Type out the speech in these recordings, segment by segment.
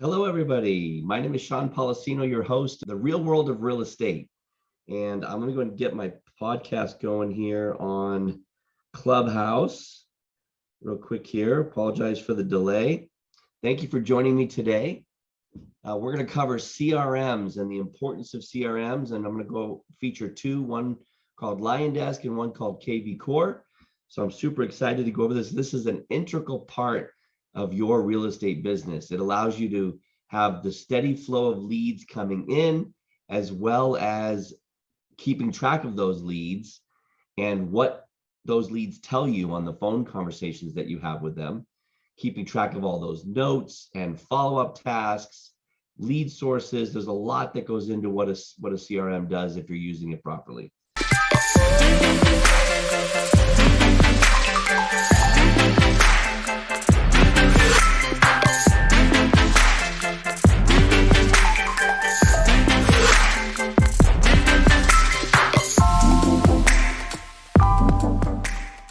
Hello, everybody. My name is Sean Policino, your host, The Real World of Real Estate. And I'm going to go and get my podcast going here on Clubhouse real quick here. Apologize for the delay. Thank you for joining me today. We're going to cover CRMs and the importance of CRMs. And I'm going to go feature two, one called Liondesk and one called KV Core. So I'm super excited to go over this. This is an integral part of your real estate business. It allows you to have the steady flow of leads coming in, as well as keeping track of those leads and what those leads tell you on the phone conversations that you have with them, keeping track of all those notes and follow-up tasks, lead sources. There's a lot that goes into what a CRM does if you're using it properly.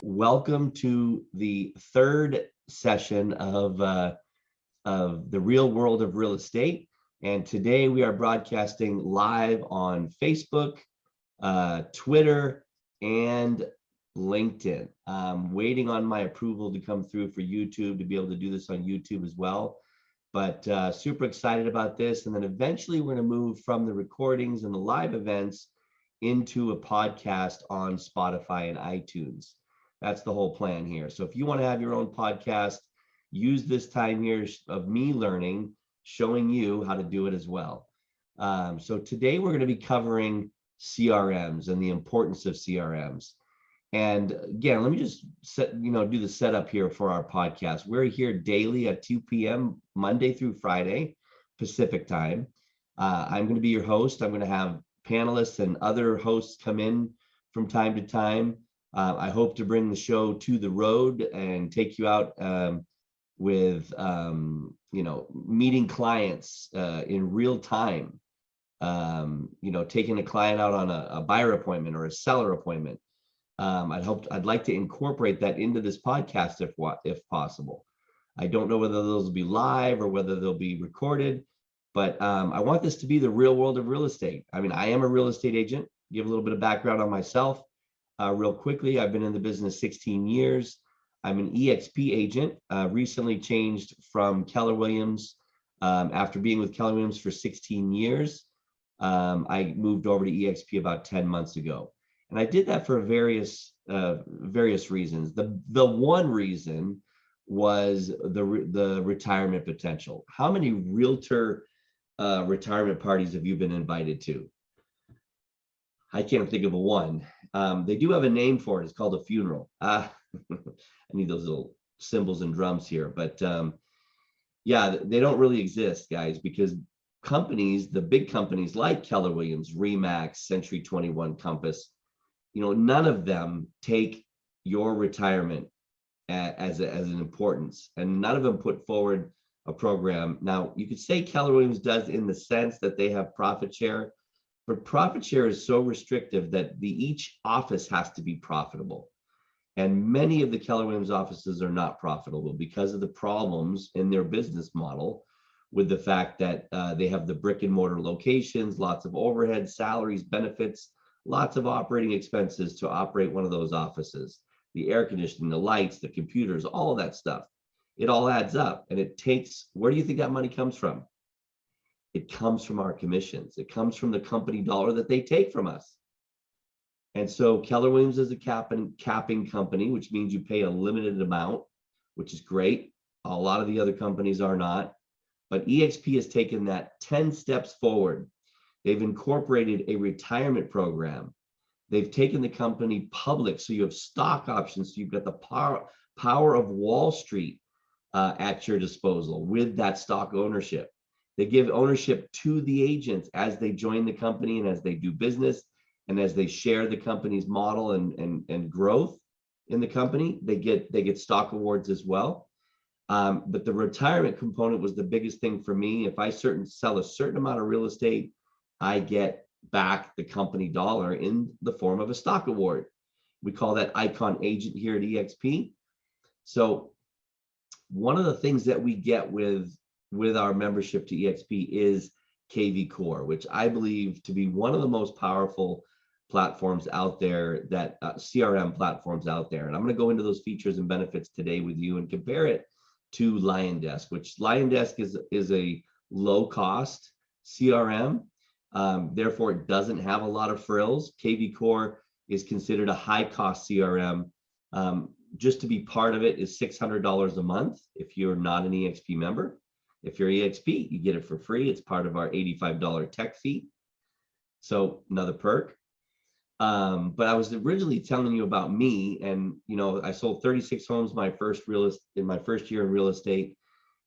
Welcome to the third session of the Real World of Real Estate. And today we are broadcasting live on Facebook, Twitter, and LinkedIn. I'm waiting on my approval to come through for YouTube to be able to do this on YouTube as well. But super excited about this. And then eventually we're going to move from the recordings and the live events into a podcast on Spotify and iTunes. That's the whole plan here. So if you want to have your own podcast, use this time here of me learning, showing you how to do it as well. So today we're going to be covering CRMs and the importance of CRMs. And again, let me just do the setup here for our podcast. We're here daily at 2 p.m. Monday through Friday, Pacific time. I'm going to be your host. I'm going to have panelists and other hosts come in from time to time. I hope to bring the show to the road and take you out with, meeting clients in real time, taking a client out on a buyer appointment or a seller appointment. I'd like to incorporate that into this podcast if possible. I don't know whether those will be live or whether they'll be recorded, but I want this to be the real world of real estate. I mean, I am a real estate agent. Give a little bit of background on myself. Real quickly, I've been in the business 16 years. I'm an EXP agent, recently changed from Keller Williams. After being with Keller Williams for 16 years, I moved over to EXP about 10 months ago. And I did that for various reasons. The one reason was the retirement potential. How many realtor retirement parties have you been invited to? I can't think of a one. They do have a name for it. It's called a funeral. I need those little cymbals and drums here. But yeah, they don't really exist, guys, because companies, the big companies like Keller Williams, Remax, Century 21, Compass, none of them take your retirement as an importance. And none of them put forward a program. Now, you could say Keller Williams does in the sense that they have profit share. But profit share is so restrictive that each office has to be profitable. And many of the Keller Williams offices are not profitable because of the problems in their business model with the fact that they have the brick and mortar locations, lots of overhead, salaries, benefits, lots of operating expenses to operate one of those offices. The air conditioning, the lights, the computers, all of that stuff. It all adds up, and it takes, where do you think that money comes from? It comes from our commissions. It comes from the company dollar that they take from us. And so Keller Williams is a capping company, which means you pay a limited amount, which is great. A lot of the other companies are not. But EXP has taken that 10 steps forward. They've incorporated a retirement program. They've taken the company public, so you have stock options. So you've got the power of Wall Street at your disposal with that stock ownership. They give ownership to the agents as they join the company and as they do business and as they share the company's model and growth in the company. They get stock awards as well. But the retirement component was the biggest thing for me. If I sell a certain amount of real estate, I get back the company dollar in the form of a stock award. We call that Icon Agent here at EXP. So one of the things that we get with with our membership to EXP is KV Core, which I believe to be one of the most powerful platforms out there, that CRM platforms out there. And I'm going to go into those features and benefits today with you and compare it to Liondesk, which Liondesk is a low cost CRM. Therefore, it doesn't have a lot of frills. KV Core is considered a high cost CRM. Just to be part of it is $600 a month if you're not an EXP member. If you're EXP, you get it for free. It's part of our $85 tech fee. So another perk. But I was originally telling you about me, and I sold 36 homes in my first year in real estate,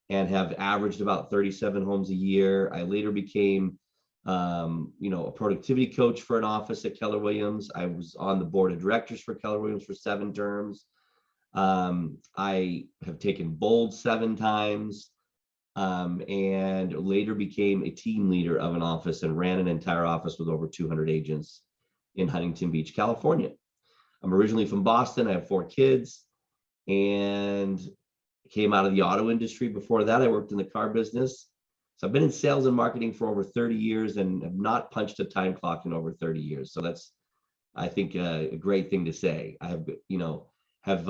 and have averaged about 37 homes a year. I later became a productivity coach for an office at Keller Williams. I was on the board of directors for Keller Williams for 7 terms. I have taken Bold 7 times, and later became a team leader of an office and ran an entire office with over 200 agents in Huntington Beach, California. I'm originally from Boston. I have 4 kids and came out of the auto industry. Before that, I worked in the car business. So I've been in sales and marketing for over 30 years and have not punched a time clock in over 30 years. So that's, I think, a great thing to say. I have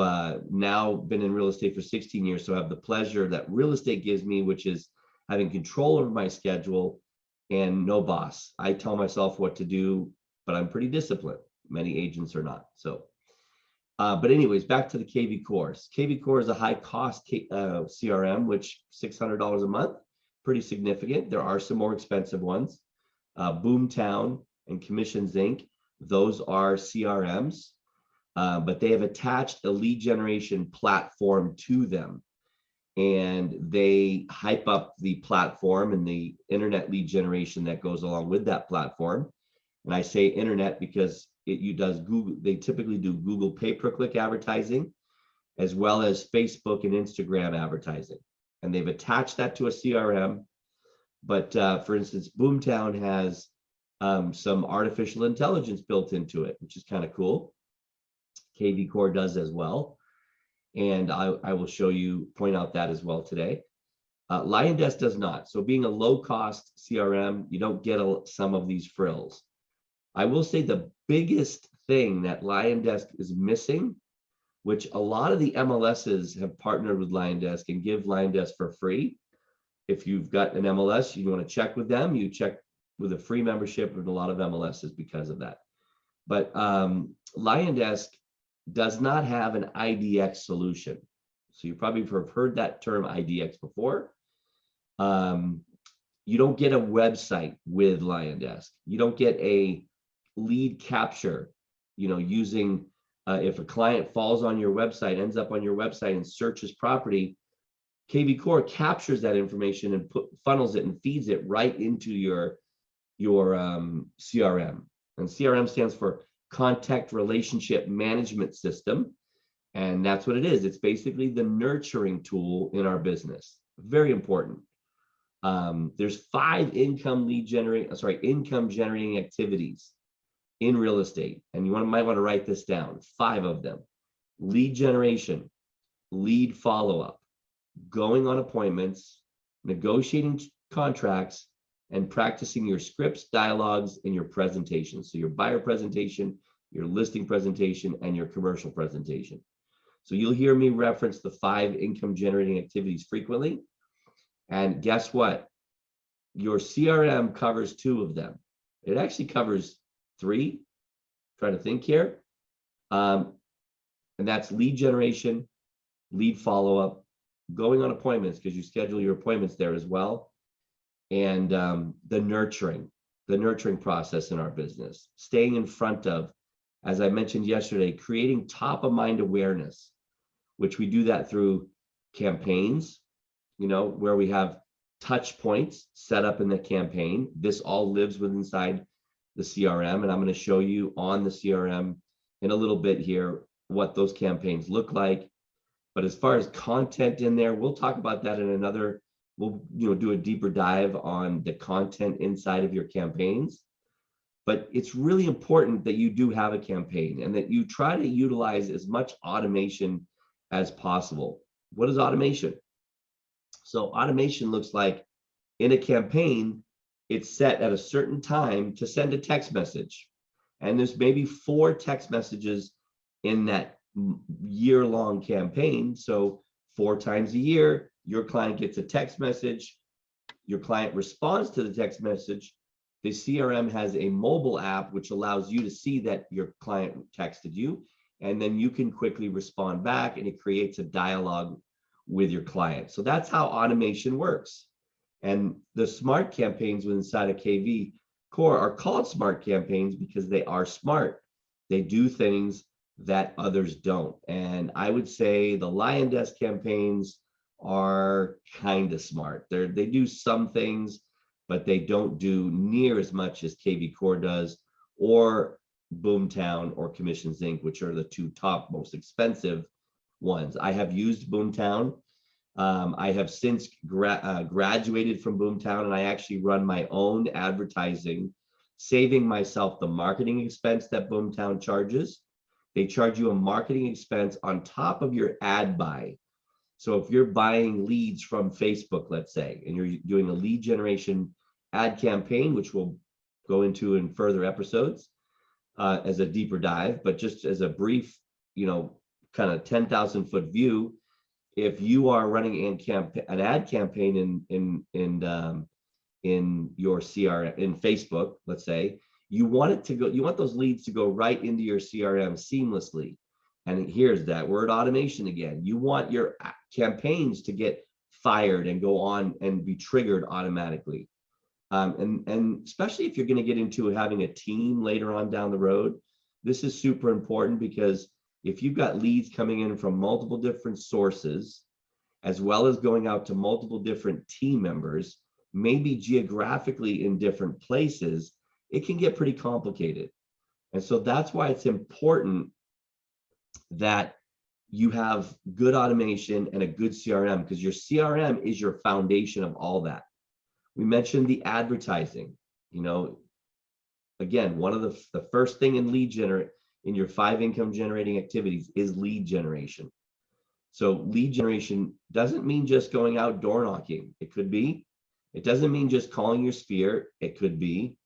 now been in real estate for 16 years. So I have the pleasure that real estate gives me, which is having control over my schedule and no boss. I tell myself what to do, but I'm pretty disciplined. Many agents are not. So, but anyways, back to the KV Core. KV Core is a high cost CRM, which $600 a month, pretty significant. There are some more expensive ones. Boomtown and Commissions Inc. Those are CRMs, but they have attached a lead generation platform to them, and they hype up the platform and the internet lead generation that goes along with that platform. And I say internet because they typically do Google pay-per-click advertising, as well as Facebook and Instagram advertising. And they've attached that to a CRM. But for instance, Boomtown has some artificial intelligence built into it, which is kind of cool. KV Core does as well. And I will point out that as well today. Liondesk does not. So being a low-cost CRM, you don't get some of these frills. I will say the biggest thing that Liondesk is missing, which a lot of the MLSs have partnered with Liondesk and give Liondesk for free. If you've got an MLS, you want to check with them, you check with a free membership with a lot of MLSs because of that. But Liondesk does not have an IDX solution. So you probably have heard that term IDX before. You don't get a website with Liondesk. You don't get a lead capture, using if a client falls on your website, ends up on your website and searches property, KV Core captures that information and funnels it and feeds it right into your CRM. And CRM stands for Contact Relationship Management System. And that's what it is. It's basically the nurturing tool in our business. Very important. There's 5 income generating activities in real estate. And you might want to write this down. 5 of them: lead generation, lead follow-up, going on appointments, negotiating contracts, and practicing your scripts, dialogues, and your presentations. So your buyer presentation, your listing presentation, and your commercial presentation. So you'll hear me reference the 5 income generating activities frequently. And guess what? Your CRM covers 2 of them. It actually covers 3. Try to think here. And that's lead generation, lead follow-up, going on appointments, because you schedule your appointments there as well, and the nurturing process in our business, staying in front of, as I mentioned yesterday, creating top of mind awareness, which we do that through campaigns, where we have touch points set up in the campaign. This all lives inside the CRM, and I'm going to show you on the CRM in a little bit here what those campaigns look like. But as far as content in there, we'll talk about that in another. We'll do a deeper dive on the content inside of your campaigns. But it's really important that you do have a campaign and that you try to utilize as much automation as possible. What is automation? So automation looks like in a campaign, it's set at a certain time to send a text message. And there's maybe 4 text messages in that year-long campaign. So 4 times a year, your client gets a text message. Your client responds to the text message. The CRM has a mobile app which allows you to see that your client texted you, and then you can quickly respond back, and it creates a dialogue with your client. So that's how automation works. And the smart campaigns inside of KV Core are called smart campaigns because they are smart. They do things that others don't. And I would say the Liondesk campaigns are kind of smart. They do some things, but they don't do near as much as KV Core does, or Boomtown or Commissions Inc., which are the 2 top most expensive ones. I have used Boomtown. I have since graduated from Boomtown, and I actually run my own advertising, saving myself the marketing expense that Boomtown charges. They charge you a marketing expense on top of your ad buy. So if you're buying leads from Facebook, let's say, and you're doing a lead generation ad campaign, which we'll go into in further episodes as a deeper dive, but just as a brief, kind of 10,000-foot view, if you are running an ad campaign in your CRM, in Facebook, let's say, you want those leads to go right into your CRM seamlessly. And here's that word automation again. You want your campaigns to get fired and go on and be triggered automatically. And especially if you're going to get into having a team later on down the road, this is super important, because if you've got leads coming in from multiple different sources, as well as going out to multiple different team members, maybe geographically in different places, it can get pretty complicated. And so that's why it's important that you have good automation and a good CRM, because your CRM is your foundation of all that. We mentioned the advertising. Again, one of the first thing in your 5 income generating activities is lead generation. So lead generation doesn't mean just going out door knocking. It could be. It doesn't mean just calling your sphere. It could be.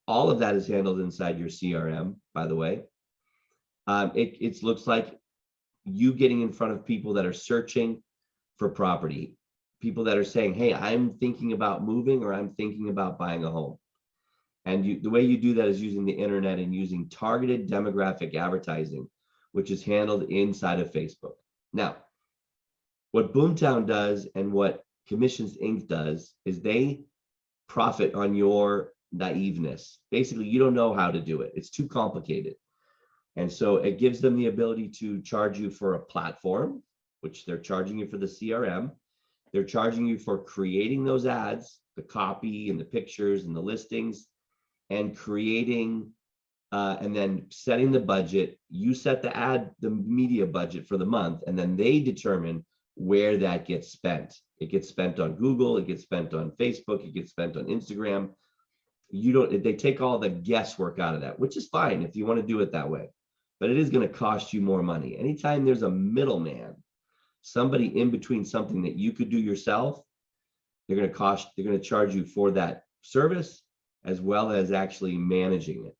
All of that is handled inside your CRM, by the way. It looks like you getting in front of people that are searching for property, people that are saying, hey, I'm thinking about moving, or I'm thinking about buying a home. And the way you do that is using the internet and using targeted demographic advertising, which is handled inside of Facebook. Now, what Boomtown does and what Commissions Inc. does is they profit on your naiveness. Basically, you don't know how to do it. It's too complicated. And so it gives them the ability to charge you for a platform, which they're charging you for the CRM. They're charging you for creating those ads, the copy and the pictures and the listings, and creating and then setting the budget. You set the media budget for the month, and then they determine where that gets spent. It gets spent on Google, it gets spent on Facebook, it gets spent on Instagram. They take all the guesswork out of that, which is fine if you want to do it that way, but it is going to cost you more money. Anytime there's a middleman, somebody in between something that you could do yourself, they're going to charge you for that service, as well as actually managing it.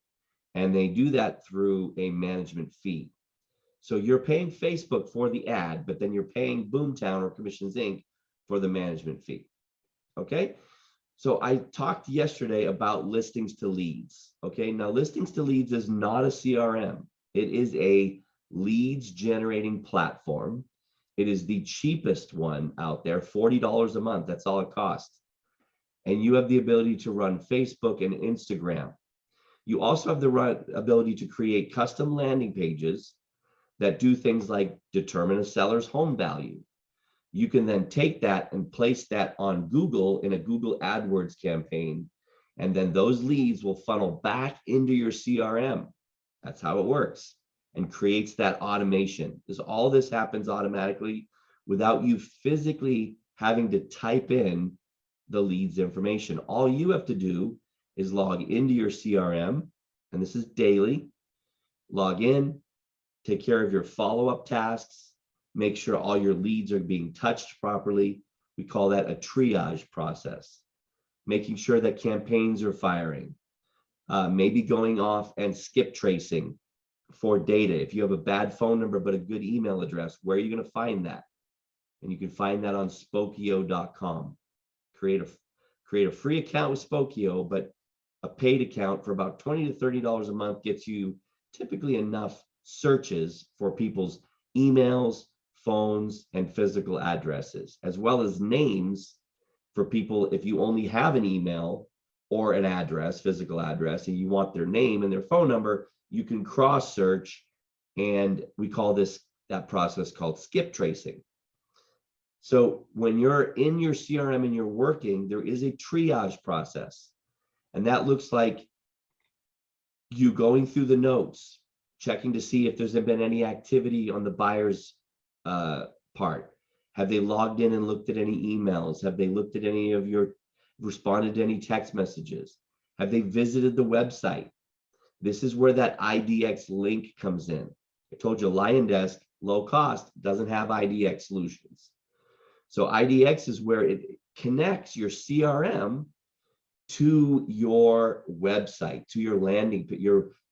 And they do that through a management fee. So you're paying Facebook for the ad, but then you're paying Boomtown or Commissions Inc. for the management fee. Okay. So I talked yesterday about listings to leads. Okay. Now, listings to leads is not a CRM. It is a leads generating platform. It is the cheapest one out there, $40 a month. That's all it costs. And you have the ability to run Facebook and Instagram. You also have the ability to create custom landing pages that do things like determine a seller's home value. You can then take that and place that on Google in a Google AdWords campaign, and then those leads will funnel back into your CRM. That's how it works, and creates that automation. Because all this happens automatically without you physically having to type in the leads information. All you have to do is log into your CRM, and this is daily. Log in, take care of your follow-up tasks, make sure all your leads are being touched properly, We call that a triage process, making sure that campaigns are firing, maybe going off and skip tracing for data. If you have a bad phone number but a good email address, where are you going to find that? And you can find that on Spokeo.com. Create a free account with Spokeo, but a paid account for about $20 to $30 a month gets you typically enough searches for people's emails, phones, and physical addresses, as well as names for people. If you only have an email or an address, physical address, and you want their name and their phone number, you can cross search, and we call that process called skip tracing. So when you're in your CRM and you're working, there is a triage process, and that looks like you going through the notes, checking to see if there's been any activity on the buyer's part. Have they logged in and looked at any emails? Have they looked at any of responded to any text messages? Have they visited the website? This is where that IDX link comes in. I told you Liondesk, low cost, doesn't have IDX solutions. So IDX is where it connects your CRM to your website, to your landing,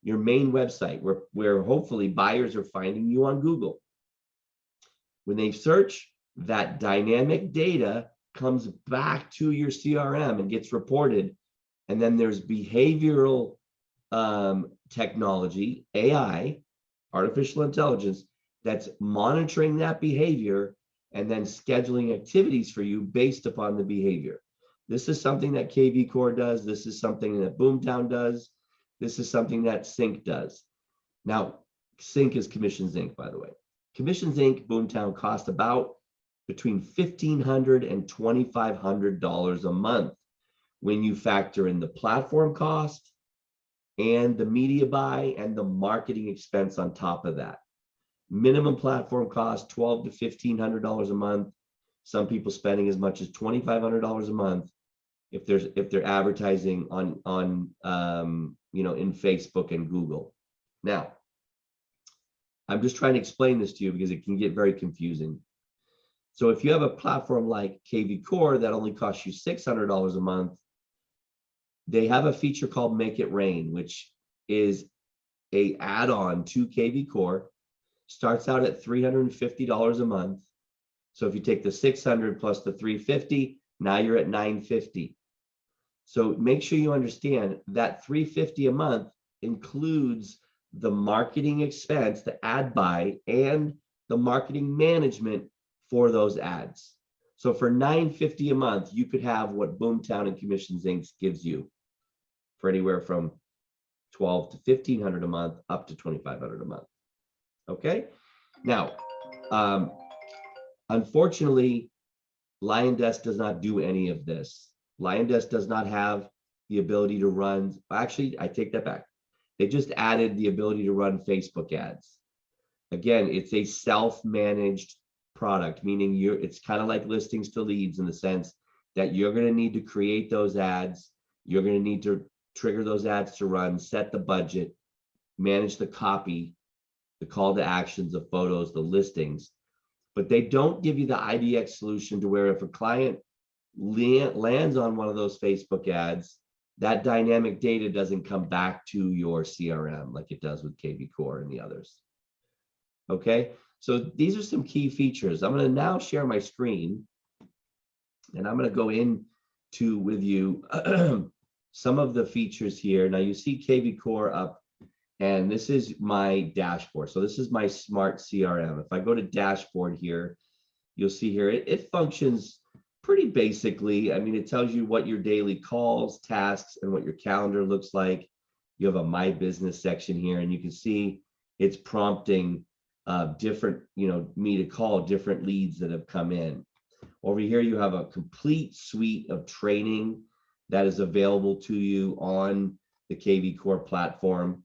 your main website, where hopefully buyers are finding you on Google. When they search, that dynamic data comes back to your CRM and gets reported. And then there's behavioral technology, AI, artificial intelligence, that's monitoring that behavior and then scheduling activities for you based upon the behavior. This is something that KV Core does. This is something that Boomtown does. This is something that Sync does. Now, Sync is Commissions Inc., by the way. Commissions Inc., Boomtown cost about between $1,500 and $2,500 a month when you factor in the platform cost and the media buy and the marketing expense on top of that. Minimum platform cost $1,200 to $1,500 a month. Some people spending as much as $2,500 a month if they're advertising on in Facebook and Google. Now, I'm just trying to explain this to you because it can get very confusing. So if you have a platform like KV Core that only costs you $600 a month, they have a feature called Make It Rain, which is a add-on to KV Core. Starts out at $350 a month. So if you take the 600 plus the 350, now you're at $950. So make sure you understand that $350 a month includes the marketing expense, the ad buy, and the marketing management for those ads. So for $950 a month, you could have what Boomtown and Commissions Inc. gives you for anywhere from $1,200 to $1,500 a month up to $2,500 a month. Okay. Now, unfortunately, Liondesk does not do any of this. Liondesk does not have the ability to run. Actually, I take that back. They just added the ability to run Facebook ads. Again, it's a self-managed product, meaning it's kind of like listings to leads in the sense that you're going to need to create those ads. You're going to need to trigger those ads to run, set the budget, manage the copy, the call to actions, the photos, the listings. But they don't give you the IDX solution to where if a client lands on one of those Facebook ads, that dynamic data doesn't come back to your CRM like it does with KV Core and the others. Okay, so these are some key features. I'm going to now share my screen, and I'm going to go into with you some of the features here. Now you see KV Core up, and this is my dashboard. So this is my smart CRM. If I go to dashboard here, you'll see here it functions pretty basically. I mean, it tells you what your daily calls, tasks, and what your calendar looks like. You have a My Business section here, and you can see it's prompting different, me to call different leads that have come in. Over here, you have a complete suite of training that is available to you on the KV Core platform.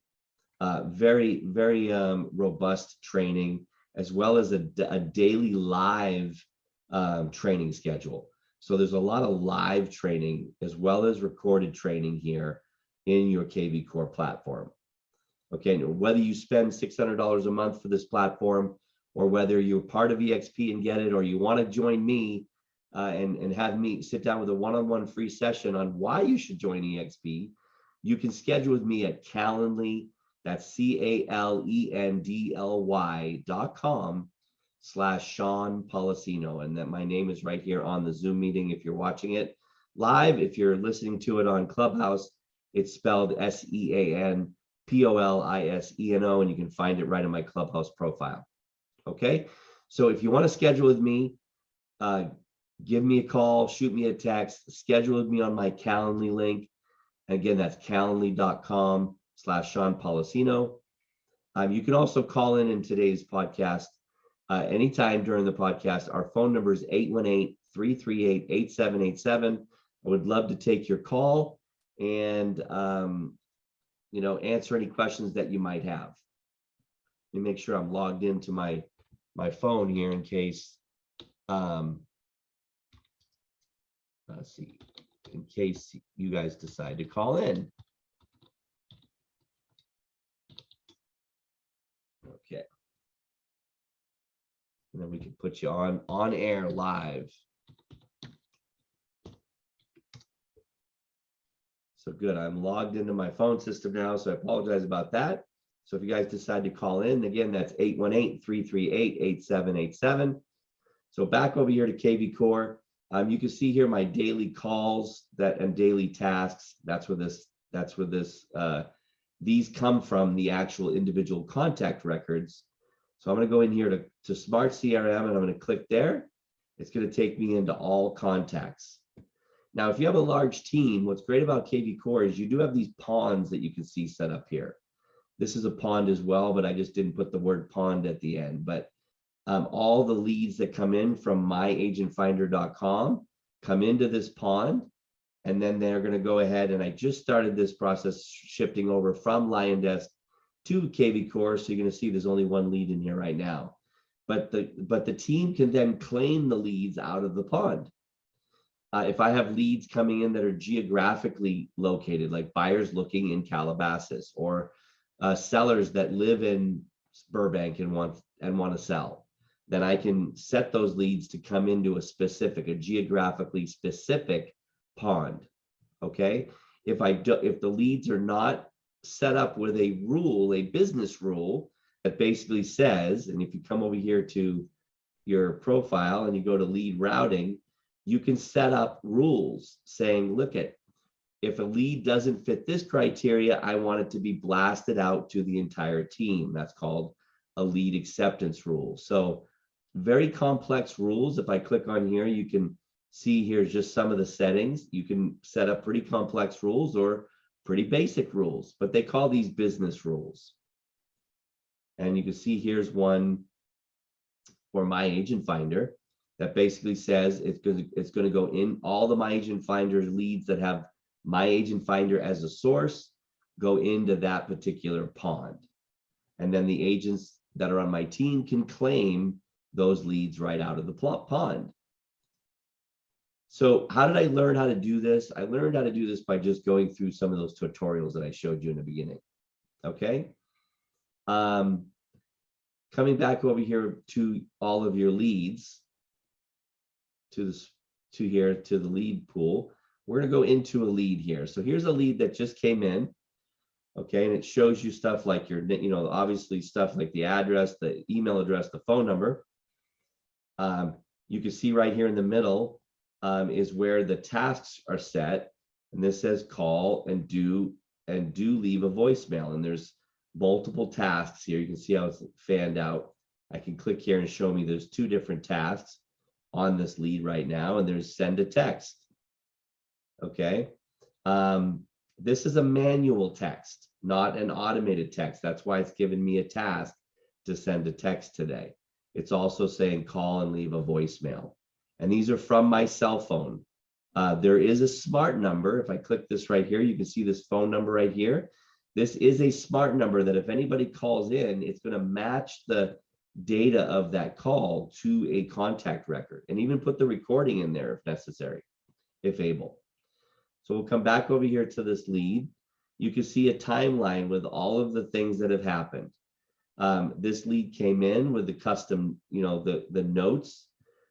Very, very robust training, as well as a daily live training schedule. So there's a lot of live training as well as recorded training here in your KV Core platform. Okay, whether you spend $600 a month for this platform, or whether you're part of EXP and get it, or you want to join me, and have me sit down with a one-on-one free session on why you should join EXP, you can schedule with me at Calendly. That's calendly.com/Sean Policino. And that my name is right here on the Zoom meeting if you're watching it live. If you're listening to it on Clubhouse, it's spelled SEANPOLISENO, and you can find it right in my Clubhouse profile. Okay, so if you want to schedule with me, give me a call, shoot me a text, schedule with me on my Calendly link. Again, that's calendly.com/Sean Policino. You can also call in today's podcast anytime during the podcast. Our phone number is 818-338-8787. I would love to take your call and answer any questions that you might have. Let me make sure I'm logged into my phone here in case let's see, in case you guys decide to call in. Okay. And then we can put you on air live. So good, I'm logged into my phone system now, so I apologize about that. So if you guys decide to call in, again, that's 818-338-8787. So back over here to KV Core. You can see here my daily calls and daily tasks. That's where these come from, the actual individual contact records. So I'm going to go in here to Smart CRM, and I'm going to click there. It's going to take me into all contacts. Now, if you have a large team, what's great about KV Core is you do have these ponds that you can see set up here. This is a pond as well, but I just didn't put the word pond at the end. But all the leads that come in from myagentfinder.com come into this pond, and then they're going to go ahead, and I just started this process shifting over from Liondesk to KV Core. So you're going to see there's only one lead in here right now, but the team can then claim the leads out of the pond. If I have leads coming in that are geographically located, like buyers looking in Calabasas, or sellers that live in Burbank and want to sell, then I can set those leads to come into a geographically specific pond. Okay. If the leads are not set up with a business rule that basically says, and if you come over here to your profile and you go to lead routing, you can set up rules saying, look, if a lead doesn't fit this criteria, I want it to be blasted out to the entire team. That's called a lead acceptance rule. So very complex rules. If I click on here, you can see here's just some of the settings. You can set up pretty complex rules or pretty basic rules, but they call these business rules. And you can see here's one for My Agent Finder that basically says it's going to go in all the My Agent Finder leads that have My Agent Finder as a source, go into that particular pond. And then the agents that are on my team can claim those leads right out of the pond. So how did I learn how to do this? I learned how to do this by just going through some of those tutorials that I showed you in the beginning. Okay. Coming back over here to all of your leads, to the lead pool, we're going to go into a lead here. So here's a lead that just came in. Okay, and it shows you stuff like your, obviously stuff like the address, the email address, the phone number. You can see right here in the middle is where the tasks are set, and this says call and do leave a voicemail. And there's multiple tasks here. You can see how it's fanned out. I can click here and show me there's 2 different tasks on this lead right now, and there's send a text. Okay. This is a manual text, not an automated text. That's why it's given me a task to send a text today. It's also saying call and leave a voicemail. And these are from my cell phone. There is a smart number. If I click this right here, you can see this phone number right here. This is a smart number that if anybody calls in, it's going to match the data of that call to a contact record, and even put the recording in there if necessary, if able. So we'll come back over here to this lead. You can see a timeline with all of the things that have happened. This lead came in with the custom, the notes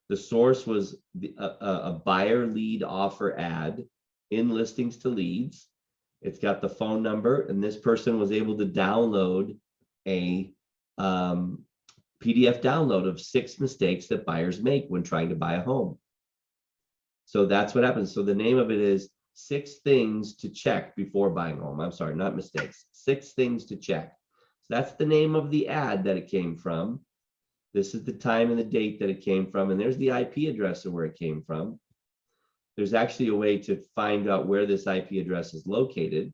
The source was a buyer lead offer ad in listings to leads. It's got the phone number, and this person was able to download a PDF download of 6 mistakes that buyers make when trying to buy a home. So that's what happens. So the name of it is 6 things to check before buying a home. I'm sorry, not mistakes. 6 things to check. So that's the name of the ad that it came from. This is the time and the date that it came from, and there's the IP address of where it came from. There's actually a way to find out where this IP address is located.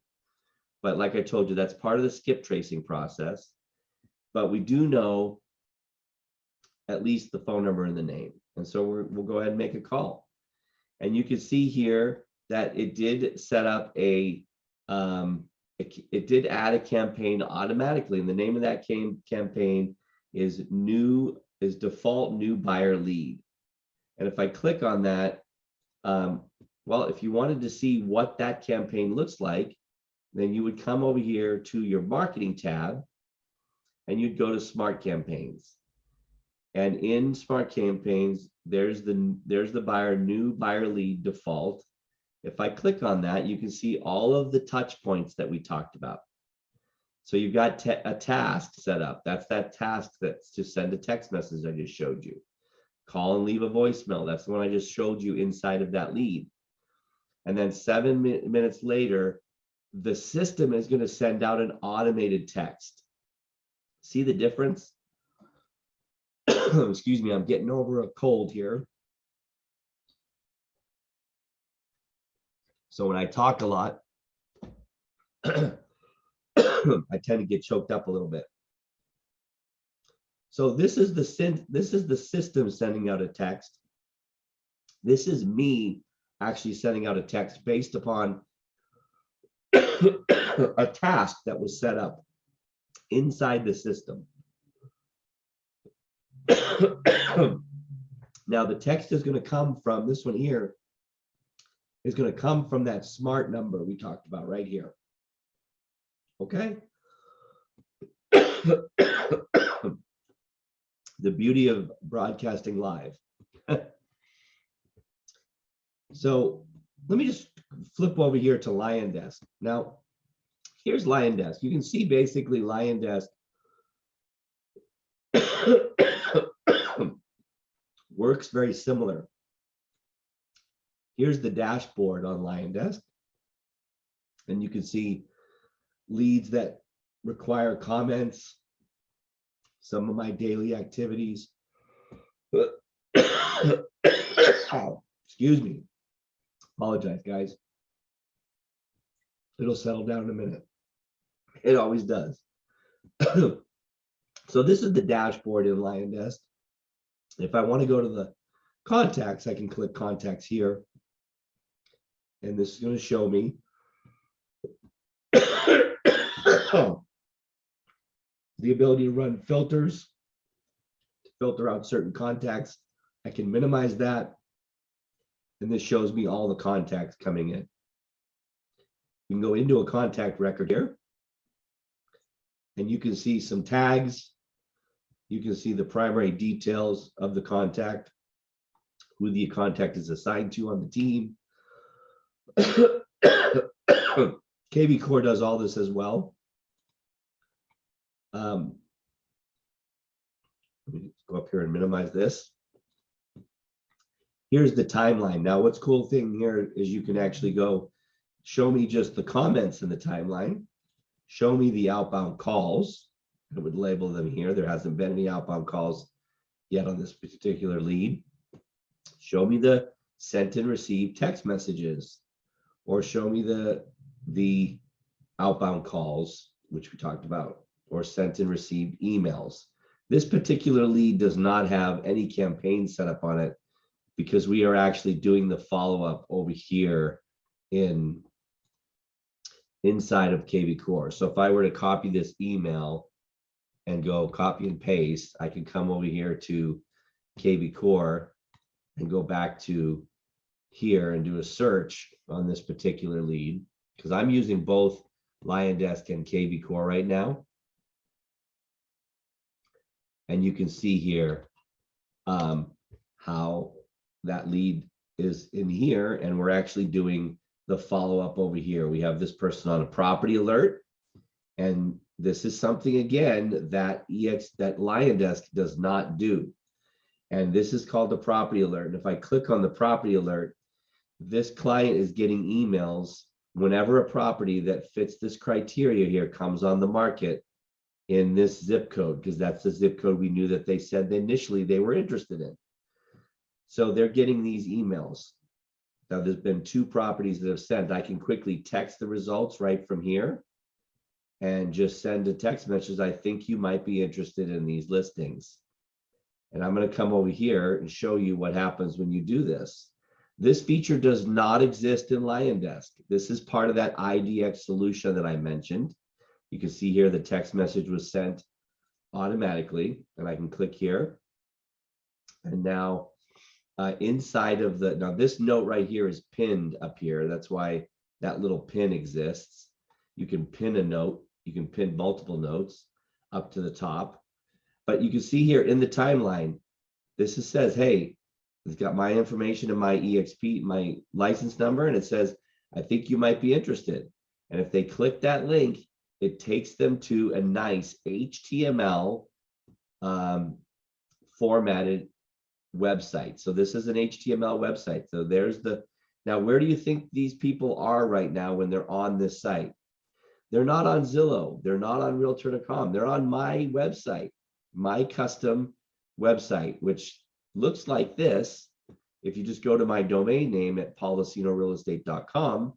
But like I told you, that's part of the skip tracing process. But we do know at least the phone number and the name. And so we'll go ahead and make a call. And you can see here that it did set up it did add a campaign automatically. And the name of that campaign is default new buyer lead. And if I click on that, well, if you wanted to see what that campaign looks like, then you would come over here to your marketing tab and you'd go to smart campaigns. And in smart campaigns, there's the new buyer lead default. If I click on that, you can see all of the touch points that we talked about. So you've got a task set up. That's that task that's to send a text message I just showed you. Call and leave a voicemail. That's the one I just showed you inside of that lead. And then 7 minutes later, the system is going to send out an automated text. See the difference? Excuse me, I'm getting over a cold here. So when I talk a lot, I tend to get choked up a little bit. So this is the system sending out a text. This is me actually sending out a text based upon a task that was set up inside the system. Now the text is going to come from this one here, is going to come from that smart number we talked about right here. Okay. The beauty of broadcasting live. So let me just flip over here to Liondesk. Now, here's Liondesk. You can see basically Liondesk works very similar. Here's the dashboard on Liondesk. And you can see leads that require comments, some of my daily activities. Excuse me. Apologize, guys. It'll settle down in a minute. It always does. So this is the dashboard in Liondesk. If I want to go to the contacts, I can click contacts here. And this is going to show me the ability to run filters, to filter out certain contacts. I can minimize that. And this shows me all the contacts coming in. You can go into a contact record here. And you can see some tags. You can see the primary details of the contact, who the contact is assigned to on the team. KV Core does all this as well. Let me go up here and minimize this. Here's the timeline. Now, what's cool thing here is you can actually go show me just the comments in the timeline, show me the outbound calls. I would label them here. There hasn't been any outbound calls yet on this particular lead. Show me the sent and received text messages, or show me the outbound calls, which we talked about, or sent and received emails. This particular lead does not have any campaign set up on it because we are actually doing the follow-up over here inside of KV Core. So if I were to copy this email and go copy and paste, I can come over here to KV Core and go back to here and do a search on this particular lead, because I'm using both Liondesk and KV Core right now. And you can see here how that lead is in here, and we're actually doing the follow-up over here. We have this person on a property alert, and this is something again that Liondesk does not do. And this is called the property alert. And if I click on the property alert, this client is getting emails whenever a property that fits this criteria here comes on the market in this zip code, because that's the zip code we knew that they said initially they were interested in. So they're getting these emails. Now there's been 2 properties that have sent. I can quickly text the results right from here and just send a text message. I think you might be interested in these listings. And I'm going to come over here and show you what happens when you do this. This feature does not exist in Liondesk. This is part of that IDX solution that I mentioned. You can see here the text message was sent automatically, and I can click here. And now inside of now this note right here is pinned up here. That's why that little pin exists. You can pin a note. You can pin multiple notes up to the top. But you can see here in the timeline, this says, hey, it's got my information and my EXP, my license number, and it says, I think you might be interested. And if they click that link, it takes them to a nice HTML formatted website. So this is an HTML website. So there's now where do you think these people are right now when they're on this site? They're not on Zillow. They're not on Realtor.com. They're on my website, my custom website, which looks like this. If you just go to my domain name at paulusinorealestate.com,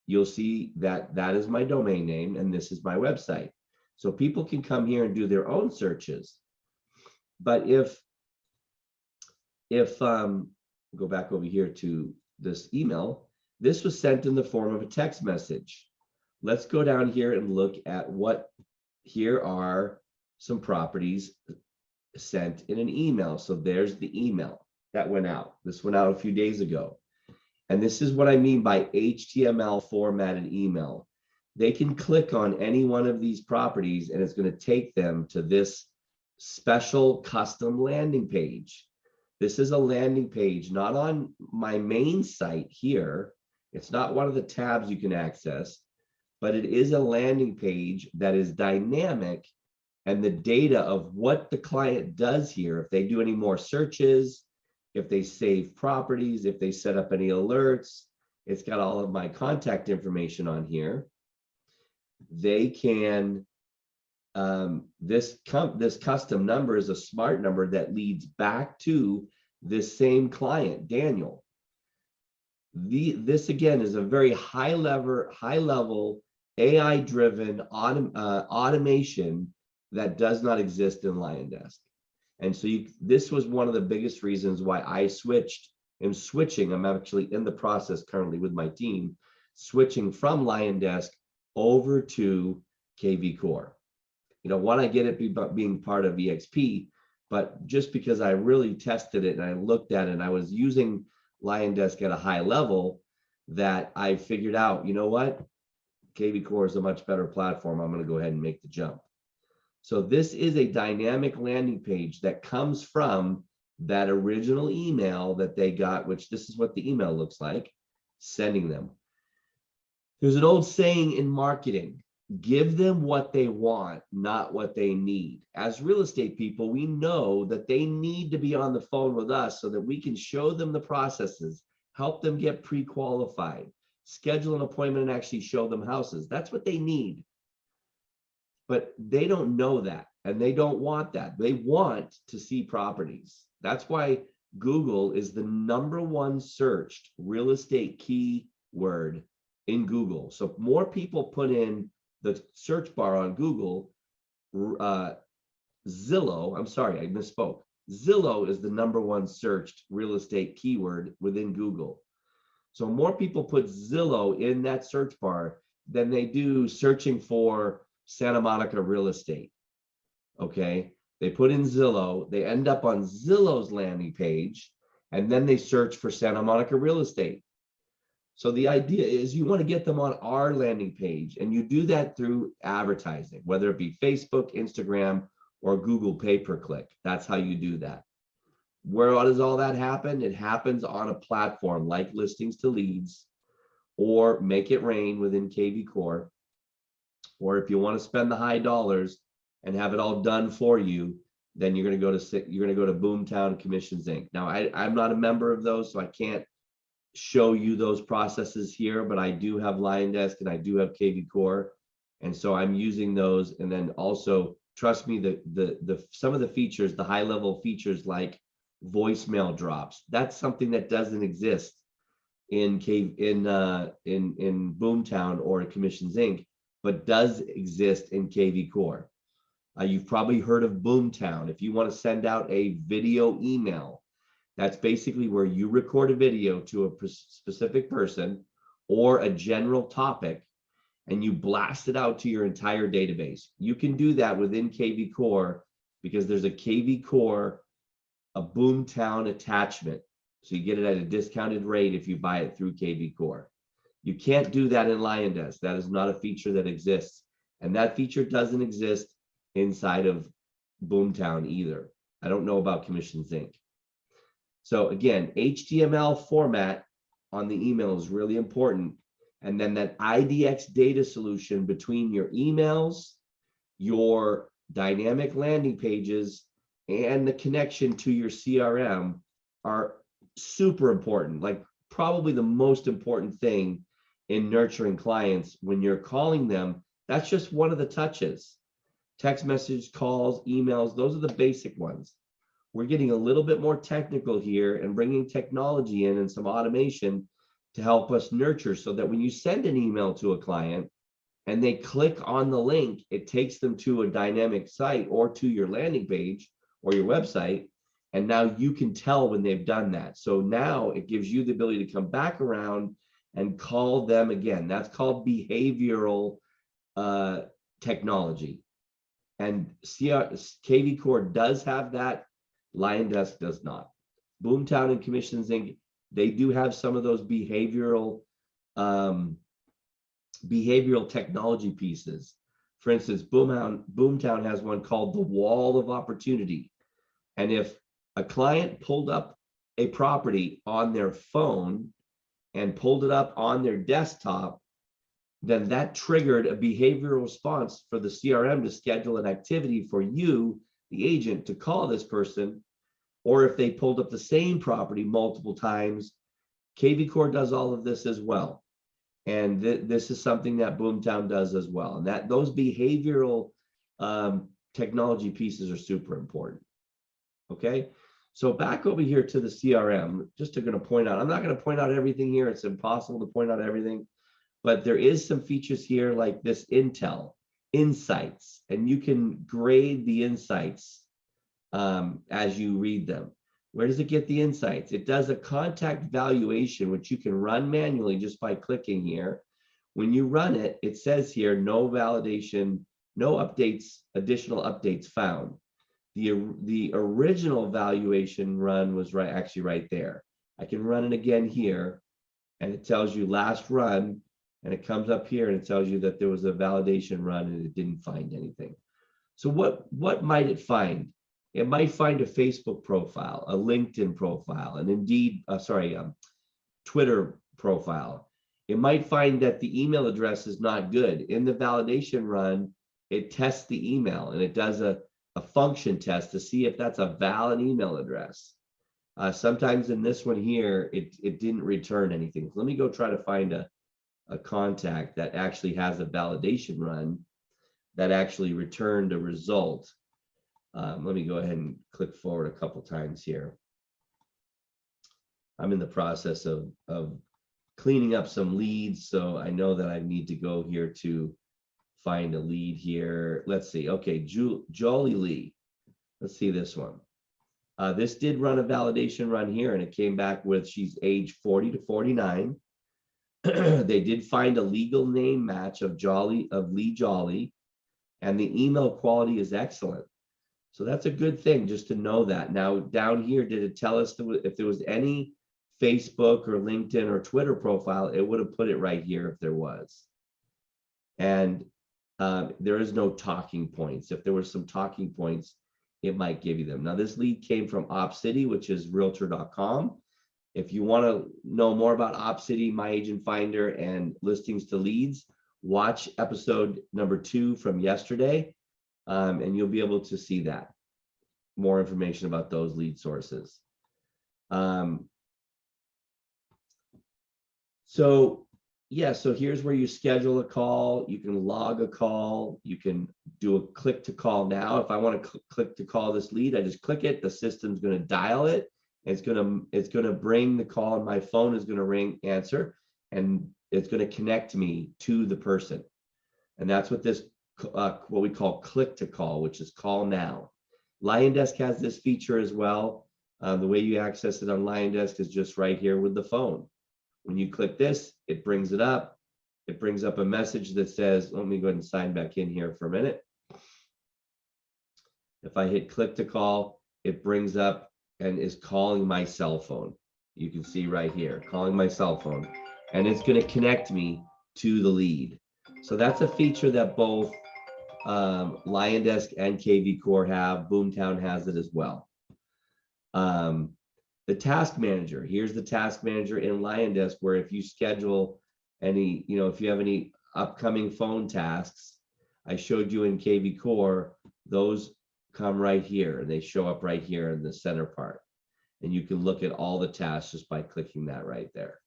you'll see that that is my domain name and this is my website. So people can come here and do their own searches. But if go back over here to this email, this was sent in the form of a text message. Let's go down here and look at what, here are some properties sent in an email. So there's the email that went out. This went out a few days ago. And this is what I mean by HTML formatted email. They can click on any one of these properties and it's going to take them to this special custom landing page. This is a landing page, not on my main site here. It's not one of the tabs you can access, but it is a landing page that is dynamic, and the data of what the client does here, if they do any more searches, if they save properties, if they set up any alerts, it's got all of my contact information on here. They can, this custom number is a smart number that leads back to this same client, Daniel. This again is a very high level AI-driven automation that does not exist in Liondesk. And so this was one of the biggest reasons why I am switching. I'm actually in the process currently with my team, switching from Liondesk over to KV Core. You know, one, I get it being part of EXP, but just because I really tested it and I looked at it and I was using Liondesk at a high level, that I figured out, you know what? KV Core is a much better platform. I'm going to go ahead and make the jump. So this is a dynamic landing page that comes from that original email that they got, which this is what the email looks like, sending them. There's an old saying in marketing, give them what they want, not what they need. As real estate people, we know that they need to be on the phone with us so that we can show them the processes, help them get pre-qualified, schedule an appointment and actually show them houses. That's what they need. But they don't know that, and they don't want that. They want to see properties. That's why Google is the #1 searched real estate keyword in Google. So more people put in the search bar on Google, Zillow, I'm sorry, I misspoke. Zillow is the #1 searched real estate keyword within Google. So more people put Zillow in that search bar than they do searching for Santa Monica real estate. Okay, they put in Zillow, they end up on Zillow's landing page, and then they search for Santa Monica real estate. So the idea is you want to get them on our landing page, and you do that through advertising, whether it be Facebook, Instagram, or Google pay-per-click. That's how you do that. Where does all that happen? It happens on a platform like Listings to Leads or Make It Rain within KV Core. Or if you want to spend the high dollars and have it all done for you, then you're going to go to Boomtown Commissions Inc. Now, I'm not a member of those, so I can't show you those processes here, but I do have Liondesk and I do have KV Core, and so I'm using those. And then also, trust me, the some of the features, the high level features like voicemail drops, that's something that doesn't exist in Boomtown or Commissions Inc., but does exist in KV Core. You've probably heard of Boomtown. If you want to send out a video email, that's basically where you record a video to a specific person or a general topic, and you blast it out to your entire database. You can do that within KV Core because there's a KV Core, a Boomtown attachment. So you get it at a discounted rate if you buy it through KV Core. You can't do that in Liondesk. That is not a feature that exists. And that feature doesn't exist inside of Boomtown either. I don't know about Commissions Inc. So again, HTML format on the email is really important. And then that IDX data solution between your emails, your dynamic landing pages, and the connection to your CRM are super important. Like probably the most important thing in nurturing clients when you're calling them. That's just one of the touches. Text message, calls, emails, those are the basic ones. We're getting a little bit more technical here and bringing technology in and some automation to help us nurture, so that when you send an email to a client and they click on the link, it takes them to a dynamic site or to your landing page or your website. And now you can tell when they've done that. So now it gives you the ability to come back around and call them again. That's called behavioral technology. And KV Core does have that. Liondesk does not. Boomtown and Commissions Inc., they do have some of those behavioral technology pieces. For instance, Boomtown has one called the Wall of Opportunity. And if a client pulled up a property on their phone and pulled it up on their desktop, then that triggered a behavioral response for the CRM to schedule an activity for you, the agent, to call this person. Or if they pulled up the same property multiple times, KV Core does all of this as well. And this is something that Boomtown does as well. And that those behavioral technology pieces are super important. Okay, so back over here to the CRM, just to going to point out, I'm not going to point out everything here. It's impossible to point out everything, but there is some features here like this insights, and you can grade the insights as you read them. Where does it get the insights? It does a contact valuation, which you can run manually just by clicking here. When you run it, it says here, no validation, no updates, additional updates found. The original valuation run was actually right there. I can run it again here, and it tells you last run, and it comes up here and it tells you that there was a validation run and it didn't find anything. So what might it find? It might find a Facebook profile, a LinkedIn profile, an Indeed, Twitter profile. It might find that the email address is not good. In the validation run, it tests the email and it does a function test to see if that's a valid email address. Sometimes in this one here, it didn't return anything. Let me go try to find a contact that actually has a validation run that actually returned a result. Let me go ahead and click forward a couple times here. I'm in the process of cleaning up some leads, so I know that I need to go here to find a lead here. Let's see. Okay, Jolly Lee. Let's see this one. This did run a validation run here, and it came back with she's age 40 to 49. They did find a legal name match of Lee Jolly, and the email quality is excellent. So that's a good thing just to know that. Now down here, did it tell us if there was any Facebook or LinkedIn or Twitter profile? It would have put it right here if there was. And there is no talking points. If there were some talking points, it might give you them. Now, this lead came from OpCity, which is realtor.com. If you want to know more about OpCity, My Agent Finder, and listings to leads, watch episode number 2 from yesterday, and you'll be able to see that. More information about those lead sources. So here's where you schedule a call. You can log a call. You can do a click to call now. If I want to click to call this lead, I just click it. The system's going to dial it. It's going to bring the call, and my phone is going to ring, answer, and it's going to connect me to the person. And that's what this what we call click to call, which is call now. Liondesk has this feature as well. The way you access it on Liondesk is just right here with the phone. When you click this, it brings it up. It brings up a message that says, let me go ahead and sign back in here for a minute. If I hit click to call, it brings up and is calling my cell phone. You can see right here, calling my cell phone, and it's going to connect me to the lead. So that's a feature that both Liondesk and KV Core have. Boomtown has it as well. The task manager, here's the task manager in Liondesk, where if you schedule any, if you have any upcoming phone tasks, I showed you in KV Core, those come right here and they show up right here in the center part. And you can look at all the tasks just by clicking that right there.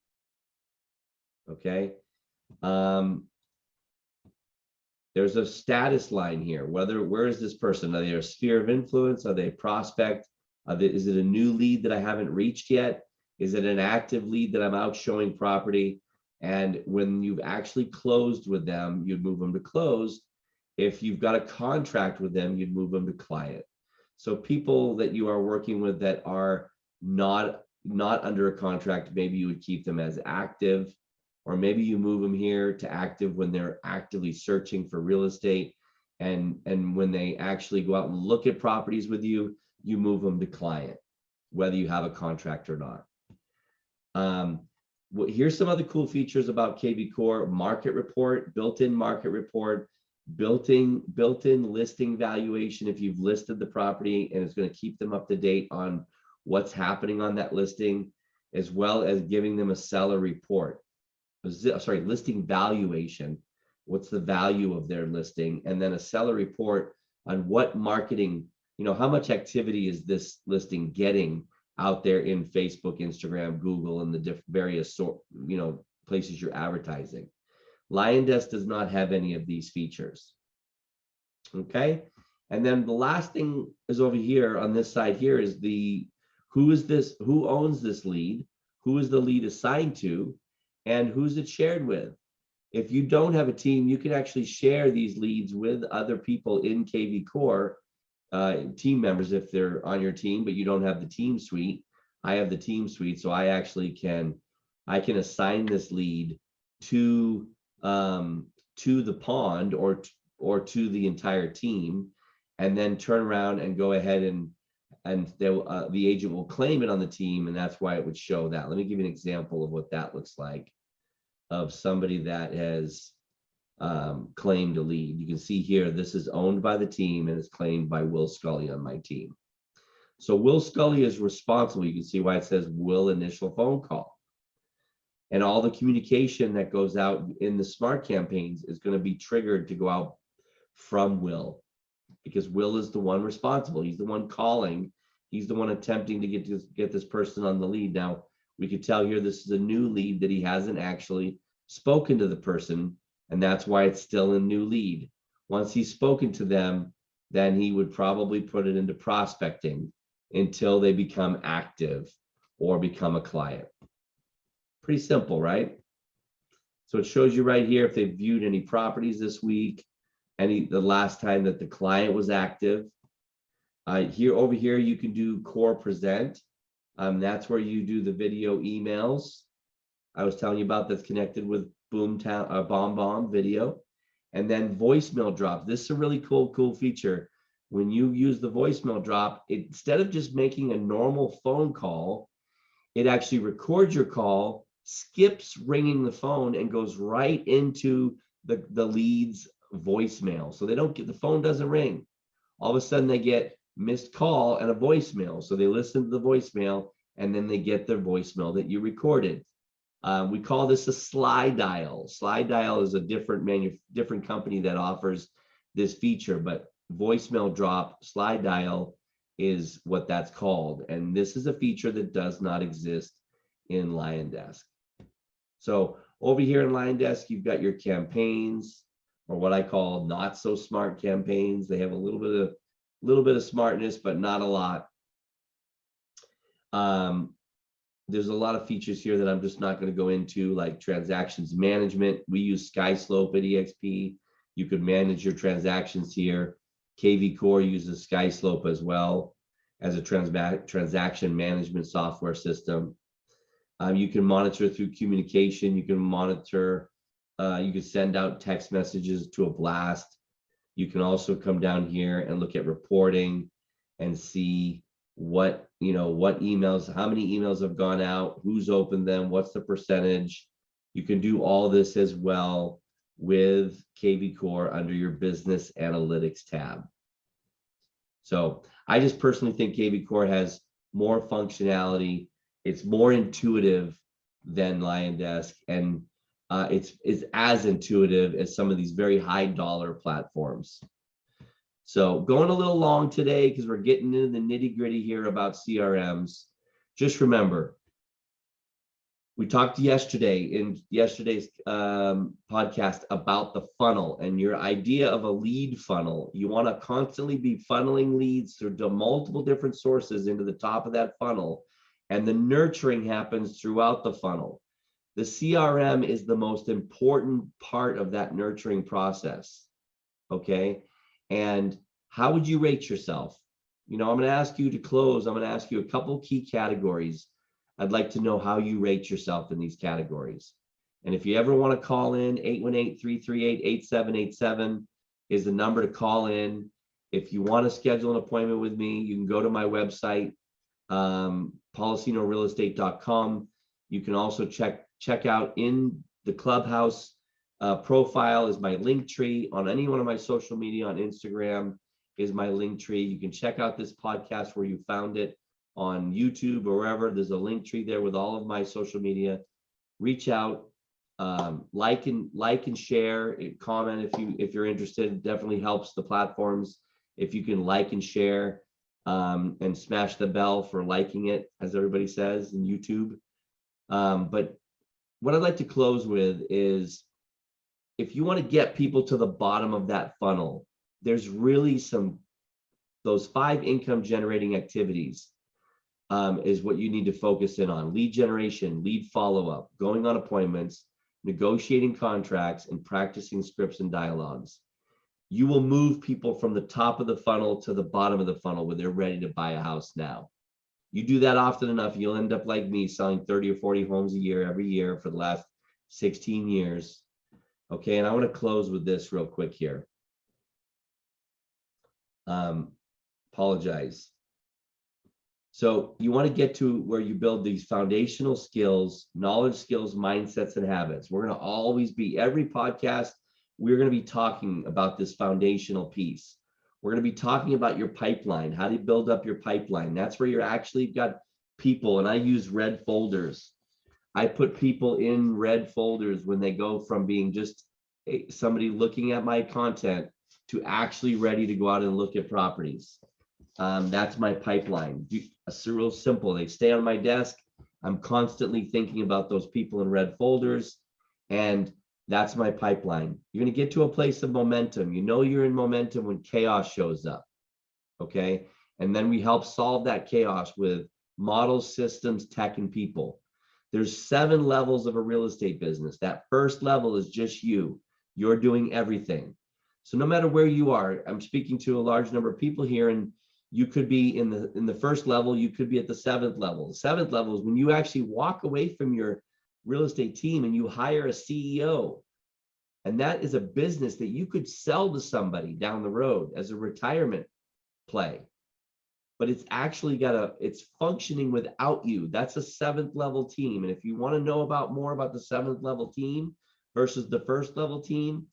Okay. There's a status line here. Where is this person? Are they a sphere of influence? Are they a prospect? Is it a new lead that I haven't reached yet? Is it an active lead that I'm out showing property? And when you've actually closed with them, you'd move them to closed. If you've got a contract with them, you'd move them to client. So people that you are working with that are not under a contract, maybe you would keep them as active, or maybe you move them here to active when they're actively searching for real estate. And when they actually go out and look at properties with you, you move them to client, whether you have a contract or not. Here's some other cool features about KV Core: market report, built-in market report, built-in listing valuation if you've listed the property, and it's going to keep them up to date on what's happening on that listing, as well as giving them a seller report. Sorry, listing valuation. What's the value of their listing? And then a seller report on what marketing, how much activity is this listing getting out there in Facebook, Instagram, Google, and the various places you're advertising. Liondesk does not have any of these features. Okay, and then the last thing is over here on this side here is who owns this lead, who is the lead assigned to, and who's it shared with. If you don't have a team, you can actually share these leads with other people in KV Core, team members if they're on your team, but you don't have the team suite. I have the team suite, so I actually can assign this lead to the pond or to the entire team, and then turn around and go ahead and the agent will claim it on the team, and that's why it would show that. Let me give you an example of what that looks like of somebody that has claimed a lead. You can see here, this is owned by the team and is claimed by Will Scully on my team. So Will Scully is responsible. You can see why it says Will initial phone call. And all the communication that goes out in the smart campaigns is going to be triggered to go out from Will, because Will is the one responsible. He's the one calling. He's the one attempting to get this person on the lead. Now, we could tell here this is a new lead that he hasn't actually spoken to the person, and that's why it's still a new lead. Once he's spoken to them, then he would probably put it into prospecting until they become active or become a client. Pretty simple, right? So it shows you right here if they've viewed any properties this week, the last time that the client was active. Over here, you can do Core Present. That's where you do the video emails I was telling you about that's connected with Boomtown, Bomb video. And then voicemail drop. This is a really cool feature. When you use the voicemail drop, instead of just making a normal phone call, it actually records your call, skips ringing the phone, and goes right into the lead's voicemail. So they don't get, the phone doesn't ring. All of a sudden they get missed call and a voicemail. So they listen to the voicemail and then they get their voicemail that you recorded. We call this a slide dial. Slide dial is a different company that offers this feature, but voicemail drop, slide dial is what that's called. And this is a feature that does not exist in Liondesk. So over here in Liondesk, you've got your campaigns, or what I call not so smart campaigns. They have a little bit of smartness, but not a lot. There's a lot of features here that I'm just not going to go into, like transactions management. We use SkySlope at EXP. You could manage your transactions here. KV Core uses SkySlope as well as a transaction management software system. You can monitor through communication. You can monitor, you can send out text messages to a blast. You can also come down here and look at reporting and see what emails, how many emails have gone out, who's opened them, what's the percentage. You can do all this as well with KV Core under your business analytics tab. So I just personally think KV Core has more functionality. It's more intuitive than Liondesk, and it's as intuitive as some of these very high dollar platforms. So going a little long today because we're getting into the nitty gritty here about CRMs. Just remember, we talked yesterday in yesterday's podcast about the funnel and your idea of a lead funnel. You want to constantly be funneling leads through multiple different sources into the top of that funnel. And the nurturing happens throughout the funnel. The CRM is the most important part of that nurturing process. Okay. And how would you rate yourself? I'm going to ask you to close. I'm going to ask you a couple key categories. I'd like to know how you rate yourself in these categories. And if you ever want to call in, 818-338-8787 is the number to call in. If you want to schedule an appointment with me, you can go to my website, policinorealestate.com. You can also check out in the Clubhouse profile is my link tree. On any one of my social media, on Instagram is my link tree. You can check out this podcast where you found it on YouTube or wherever. There's a link tree there with all of my social media. Reach out, like and share, comment if you're interested. It definitely helps the platforms if you can like and share, and smash the bell for liking it, as everybody says in YouTube. But what I'd like to close with is, if you want to get people to the bottom of that funnel, there's really those 5 income generating activities is what you need to focus in on: lead generation, lead follow-up, going on appointments, negotiating contracts, and practicing scripts and dialogues. You will move people from the top of the funnel to the bottom of the funnel where they're ready to buy a house now. You do that often enough, you'll end up like me, selling 30 or 40 homes a year every year for the last 16 years. Okay, and I want to close with this real quick here. Apologize. So you want to get to where you build these foundational skills, knowledge, skills, mindsets, and habits. We're going to always be, every podcast, we're going to be talking about this foundational piece. We're going to be talking about your pipeline, how to build up your pipeline. That's where you're actually got people, and I use red folders. I put people in red folders when they go from being just somebody looking at my content to actually ready to go out and look at properties. That's my pipeline. It's real simple. They stay on my desk. I'm constantly thinking about those people in red folders, and that's my pipeline. You're going to get to a place of momentum. You're in momentum when chaos shows up. Okay. And then we help solve that chaos with models, systems, tech, and people. There's 7 levels of a real estate business. That first level is just you. You're doing everything. So no matter where you are, I'm speaking to a large number of people here, and you could be in the first level, you could be at the 7th level. The 7th level is when you actually walk away from your real estate team and you hire a CEO. And that is a business that you could sell to somebody down the road as a retirement play. But it's actually it's functioning without you. That's a 7th level team. And if you want to know more about the 7th level team versus the 1st level team,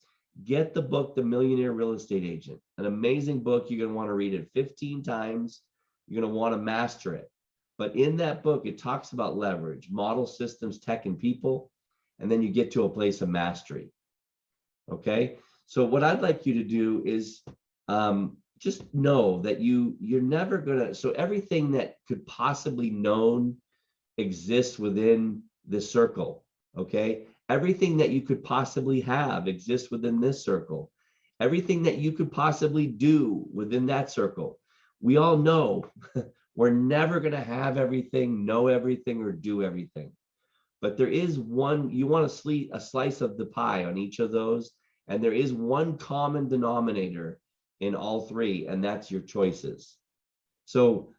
get the book, The Millionaire Real Estate Agent. An amazing book. You're going to want to read it 15 times. You're going to want to master it. But in that book, it talks about leverage, model, systems, tech, and people. And then you get to a place of mastery. Okay. So what I'd like you to do is just know that you're never going to, so everything that could possibly known exists within this circle. Okay. Everything that you could possibly have exists within this circle. Everything that you could possibly do within that circle. We all know we're never going to have everything, know everything, or do everything. But there is one, you want a slice of the pie on each of those. And there is one common denominator in all three, and that's your choices. So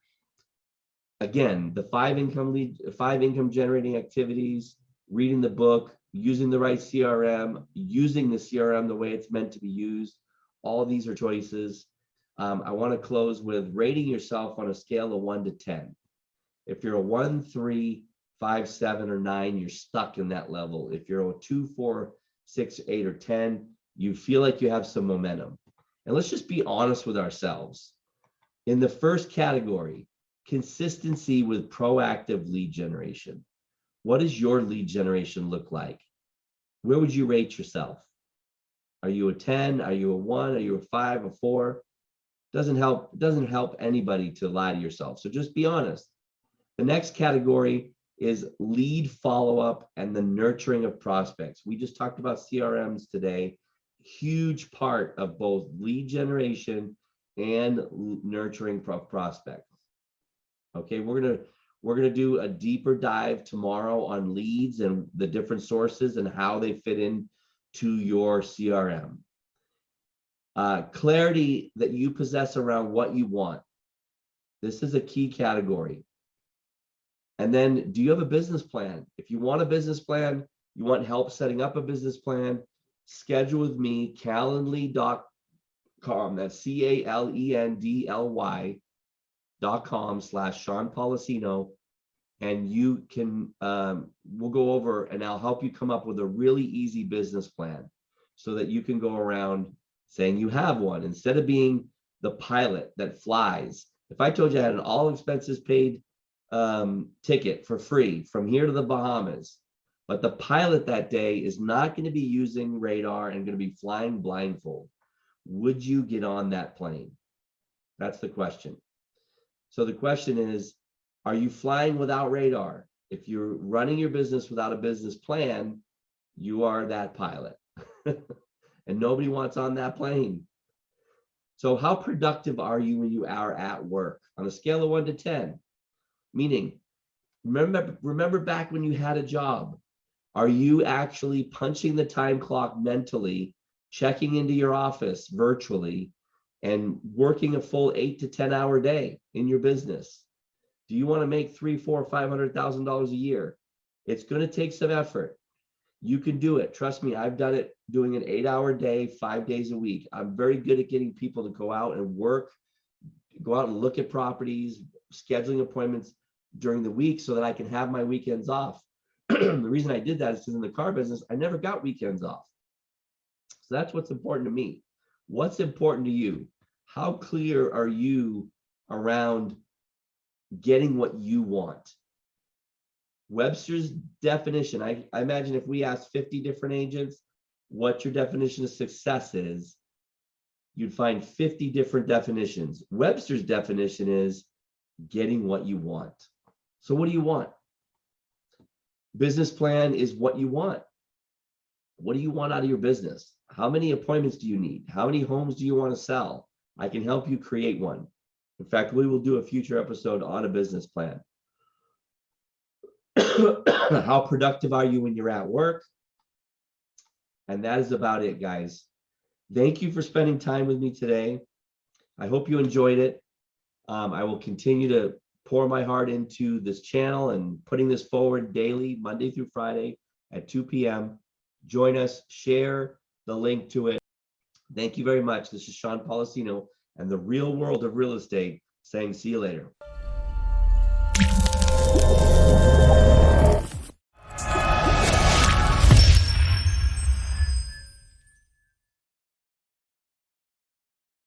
again, the five income generating activities, reading the book, using the right CRM, using the CRM the way it's meant to be used. All these are choices. I want to close with rating yourself on a scale of 1 to 10. If you're a 1, 3, 5, 7, or 9, you're stuck in that level. If you're a 2, 4, 6, 8, or 10, you feel like you have some momentum. And let's just be honest with ourselves. In the first category, consistency with proactive lead generation. What does your lead generation look like? Where would you rate yourself? Are you a 10? Are you a 1? Are you a 5, a 4? Doesn't help anybody to lie to yourself. So just be honest. The next category is lead follow-up and the nurturing of prospects. We just talked about CRMs today. Huge part of both lead generation and nurturing prospects. Okay, we're gonna do a deeper dive tomorrow on leads and the different sources and how they fit in to your CRM. Clarity that you possess around what you want. This is a key category. And then, do you have a business plan? If you want a business plan, you want help setting up a business plan, schedule with me, calendly.com. That's calendly.com/Sean Policino. And you can, we'll go over and I'll help you come up with a really easy business plan so that you can go around saying you have one instead of being the pilot that flies. If I told you I had an all expenses paid ticket for free from here to the Bahamas, but the pilot that day is not going to be using radar and going to be flying blindfold, would you get on that plane? That's the question. So the question is, are you flying without radar? If you're running your business without a business plan, you are that pilot. And nobody wants on that plane. So how productive are you when you are at work? On a scale of 1 to 10, meaning, remember back when you had a job, are you actually punching the time clock mentally, checking into your office virtually, and working a full 8 to 10 hour day in your business? Do you want to make $300,000, $400,000, $500,000 a year? It's going to take some effort. You can do it. Trust me, I've done it doing an 8-hour day, 5 days a week. I'm very good at getting people to go out and work, go out and look at properties, scheduling appointments during the week so that I can have my weekends off. The reason I did that is because in the car business, I never got weekends off. So that's what's important to me. What's important to you? How clear are you around getting what you want? Webster's definition, I imagine if we asked 50 different agents what your definition of success is, you'd find 50 different definitions. Webster's definition is getting what you want. So what do you want? Business plan is what you want. What do you want out of your business? How many appointments do you need? How many homes do you want to sell? I can help you create one. In fact, we will do a future episode on a business plan. How productive are you when you're at work? And that is about it, guys. Thank you for spending time with me today. I hope you enjoyed it. I will continue to pour my heart into this channel and putting this forward daily, Monday through Friday at 2 p.m. Join us, share the link to it. Thank you very much. This is Sean Policino and the real world of real estate saying, see you later.